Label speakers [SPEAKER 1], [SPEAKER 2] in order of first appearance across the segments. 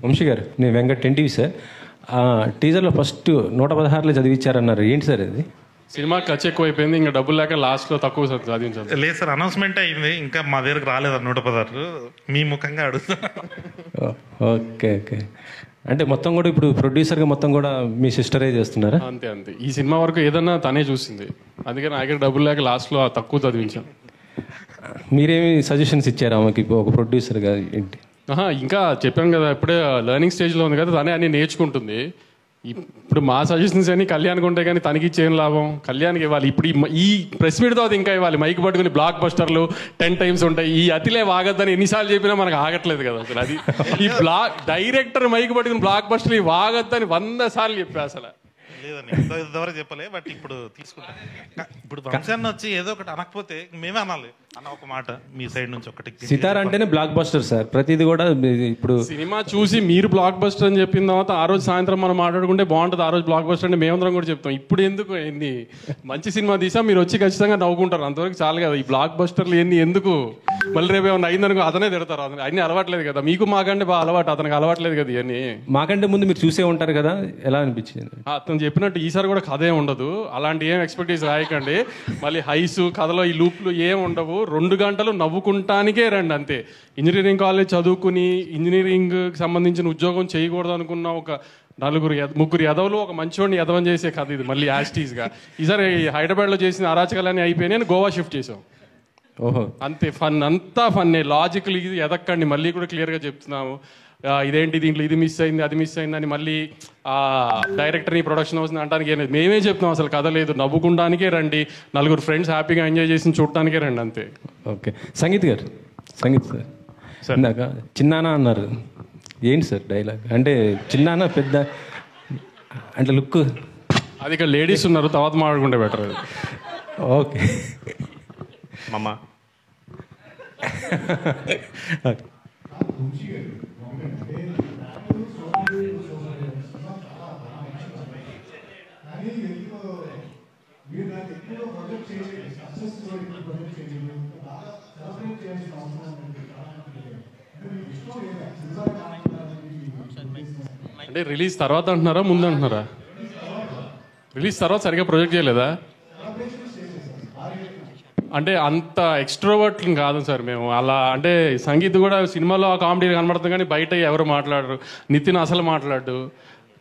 [SPEAKER 1] వంశీ గారు, నేను Venkat NTV sir. టీజర్లో ఫస్ట్ 116లో చదివించారన్నారు, ఏంటి సార్ అది?
[SPEAKER 2] సినిమా ఖర్చు ఎక్కువ అయిపోయింది, ఇంకా డబ్బులు లేక లాస్ట్లో తక్కువ చదివించారు.
[SPEAKER 3] లేదు సార్, అనౌన్స్మెంట్ అయింది, ఇంకా మా దగ్గరకు రాలేదు 116. మీ ముఖంగా అడుగుతా.
[SPEAKER 1] Okay okay. అంటే మొత్తం కూడా ఇప్పుడు ప్రొడ్యూసర్గా మొత్తం కూడా మీ సిస్టరే చేస్తున్నారా?
[SPEAKER 2] అంతే అంతే. ఈ సినిమా వరకు ఏదన్నా తనే చూసింది, అందుకని నాకు డబ్బులు లేక లాస్ట్లో తక్కువ చదివించాను.
[SPEAKER 1] మీరేమి సజెషన్స్ ఇచ్చారా ఆమెకి ఒక ప్రొడ్యూసర్గా ఏంటి?
[SPEAKER 2] ఇంకా చెప్పాను కదా, ఇప్పుడే లెర్నింగ్ స్టేజ్లో ఉంది కదా, తనే అన్ని నేర్చుకుంటుంది. ఇప్పుడు మా సజెషన్స్ అని కళ్యాణ్కి ఉంటాయి, కానీ తనకి ఇచ్చేం లాభం? కళ్యాణ్కి ఇవ్వాలి. ఇప్పుడు ఈ ప్రెస్ మీట్తో అది ఇంకా ఇవ్వాలి. మైక్ పట్టుకుని బ్లాక్ బస్టర్లు 10 times ఉంటాయి. ఈ అతిలే వాగద్దని ఎన్నిసార్లు చెప్పినా మనకు ఆగట్లేదు కదా అసలు. అది ఈ డైరెక్టర్ మైక్ పట్టుకుని బ్లాక్ బస్టర్లు వాగద్దని 100 సార్లు చెప్పా అసలు.
[SPEAKER 3] లేదండి, ఇంతవరకు చెప్పలే, బట్ ఇప్పుడు తీసుకుంటాం. ఇప్పుడు వంశాన్ని వచ్చి ఏదో ఒకటి అనకపోతే మేమే అనాలి అన్న ఒక మాట మీ సైడ్ నుంచి ఒకటి.
[SPEAKER 1] సితార అంటేనే బ్లాక్ బస్టర్ సార్, ప్రతిది కూడా. ఇప్పుడు
[SPEAKER 2] సినిమా చూసి మీరు బ్లాక్ బస్టర్ అని చెప్పిన తర్వాత ఆ రోజు సాయంత్రం మనం మాట్లాడుకుంటే బాగుంటుంది. ఆ రోజు బ్లాక్ బస్టర్ అంటే మేమందరం కూడా చెప్తాం. ఇప్పుడు ఎందుకు ఎన్ని మంచి సినిమా తీసా మీరు వచ్చి ఖచ్చితంగా నవ్వుకుంటారు, అంతవరకు చాలు కదా. ఈ బ్లాక్ బస్టర్లు ఎన్ని ఎందుకు? మళ్ళీ రేపు ఏమన్నా అయిందనుకో అతనే తిడతారు. అన్ని అలవాట్లేదు కదా మీకు, మాకంటే బాగా అలవాటు, అతనికి అలవాట్లేదు కదా ఇవన్నీ.
[SPEAKER 1] మాకంటే ముందు మీరు చూసే ఉంటారు కదా, ఎలా అనిపించింది?
[SPEAKER 2] అతను చెప్పినట్టు ఈసారి కూడా కథ ఏం ఉండదు, అలాంటి ఏం ఎక్స్పెక్టేషన్ రాయకండి. మళ్ళీ హైస్ కథలో ఈ లూప్లు ఏం ఉండవు. 2 గంటలు నవ్వుకుంటానికే రండి అంతే. ఇంజనీరింగ్ కాలేజ్ చదువుకుని ఇంజనీరింగ్ సంబంధించిన ఉద్యోగం చేయకూడదు అనుకున్న ఒక 3 ఎదవలు ఒక మంచివాడిని ఎదవని చేసే కథ ఇది. మళ్ళీ యాస్టీస్గా ఈసారి హైదరాబాద్లో చేసిన అరాచకాలన్నీ అయిపోయినాయి, గోవా షిఫ్ట్ చేసాం.
[SPEAKER 1] ఓహో,
[SPEAKER 2] అంతే. ఫన్ అంతా ఫన్నే. లాజికల్ ఇది ఎదక్కండి. మళ్ళీ కూడా క్లియర్గా చెప్తున్నాము, ఇదేంటి దీంట్లో ఇది మిస్ అయింది అది మిస్ అయిందని మళ్ళీ డైరెక్టర్ని ప్రొడక్షన్ హౌస్ని అంటానికి ఏం లేదు. మేమే చెప్తాం అసలు కథ లేదు, నవ్వుకుంటానికే రండి, 4 ఫ్రెండ్స్ హ్యాపీగా ఎంజాయ్ చేసి చూడటానికే రండి అంతే.
[SPEAKER 1] ఓకే. సంగీత్ గారు, సంగీత్ సార్ ఇందాక చిన్నానా అన్నారు, ఏంటి సార్ డైలాగ్? అంటే చిన్నానా పెద్ద అంటే లుక్
[SPEAKER 2] అది. ఇక్కడ లేడీస్ ఉన్నారు, తర్వాత మాట్లాడుకుంటే బెటర్ అది.
[SPEAKER 1] ఓకే
[SPEAKER 3] మమ్మ.
[SPEAKER 2] అంటే రిలీజ్ తర్వాత అంటున్నారా ముందు అంటున్నారా? రిలీజ్ తర్వాత సరిగ్గా ప్రొజెక్ట్ చేయలేదా? అంటే అంత ఎక్స్ట్రోవర్ట్ కాదు సార్ మేము. అలా అంటే సంగీత్ కూడా సినిమాలో కామెడీ కనబడుతుంది కానీ బయట ఎవరు మాట్లాడరు. నితిన్ అసలు మాట్లాడు.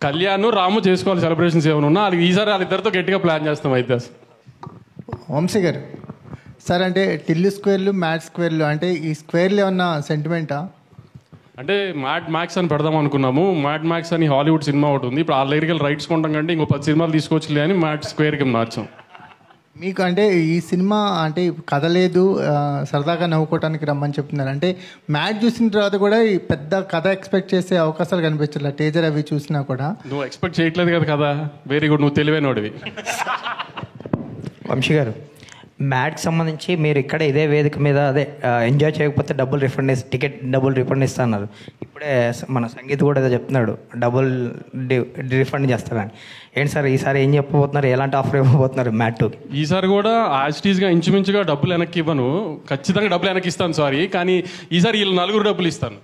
[SPEAKER 2] కళ్యాణ్ రాము చేసుకోవాలి సెలబ్రేషన్స్ ఏమైనా ఉన్నా, అది ఈసారి వాళ్ళిద్దరితో గట్టిగా ప్లాన్ చేస్తాం అయితే.
[SPEAKER 4] వంశీ గారు సార్, అంటే టిల్లు స్క్వేర్లు మ్యాట్ స్క్వేర్లు అంటే ఈ స్క్వేర్లు ఏమన్నా సెంటిమెంటా?
[SPEAKER 2] అంటే మ్యాడ్ మ్యాక్స్ అని పెడదాం అనుకున్నాము. మ్యాడ్ మ్యాక్స్ అని హాలీవుడ్ సినిమా ఒకటి ఉంది, ఇప్పుడు ఆ దగ్గరికి రైట్స్ కొంటాం కంటే ఇంకో 10 సినిమాలు తీసుకొచ్చి అని మ్యాట్ స్క్వేర్కి మార్చాం.
[SPEAKER 4] మీకు అంటే ఈ సినిమా అంటే కథ లేదు, సరదాగా నవ్వుకోవటానికి రమ్మని చెప్తున్నారు. అంటే మ్యాచ్ చూసిన తర్వాత కూడా ఈ పెద్ద కథ ఎక్స్పెక్ట్ చేసే అవకాశాలు కనిపించట్లే టీజర్ అవి చూసినా కూడా.
[SPEAKER 2] నువ్వు ఎక్స్పెక్ట్ చేయట్లేదు కదా కదా, వెరీ గుడ్, నువ్వు తెలివైనోడివి.
[SPEAKER 5] వంశీ గారు, మ్యాట్కి సంబంధించి మీరు ఇక్కడ ఇదే వేదిక మీద అదే ఎంజాయ్ చేయకపోతే టికెట్ డబుల్ రిఫండ్ ఇస్తా అన్నారు. ఇప్పుడే మన సంగీత్ కూడా ఏదో చెప్తున్నాడు, డబుల్ రిఫండ్ చేస్తారని. ఏంటి సార్ ఈసారి ఏం చెప్పబోతున్నారు, ఎలాంటి ఆఫర్ ఇవ్వబోతున్నారు మ్యాట్ 2?
[SPEAKER 2] ఈసారి కూడా యాజ్టీస్గా ఇంచుమించుగా డబ్బులు వెనక్కి ఇవ్వను, ఖచ్చితంగా డబ్బులు వెనక్కి ఇస్తాను సారీ. కానీ ఈసారి వీళ్ళు 4 డబ్బులు ఇస్తాను,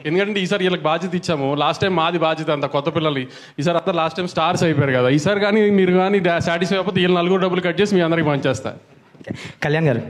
[SPEAKER 2] ఎందుకంటే ఈసారి వీళ్ళకి బాధ్యత ఇచ్చాము. లాస్ట్ టైం మాది బాధ్యత అంత కొత్త పిల్లలు, ఈసారి అంతా లాస్ట్ టైం స్టార్స్ అయిపోయారు కదా. ఈసారి కానీ మీరు కానీ సాటిస్ఫై అయిపోతే వీళ్ళు 4 డబ్బులు కట్ చేసి మీ అందరికి పనిచేస్తా.
[SPEAKER 5] కళ్యాణ్ గారు,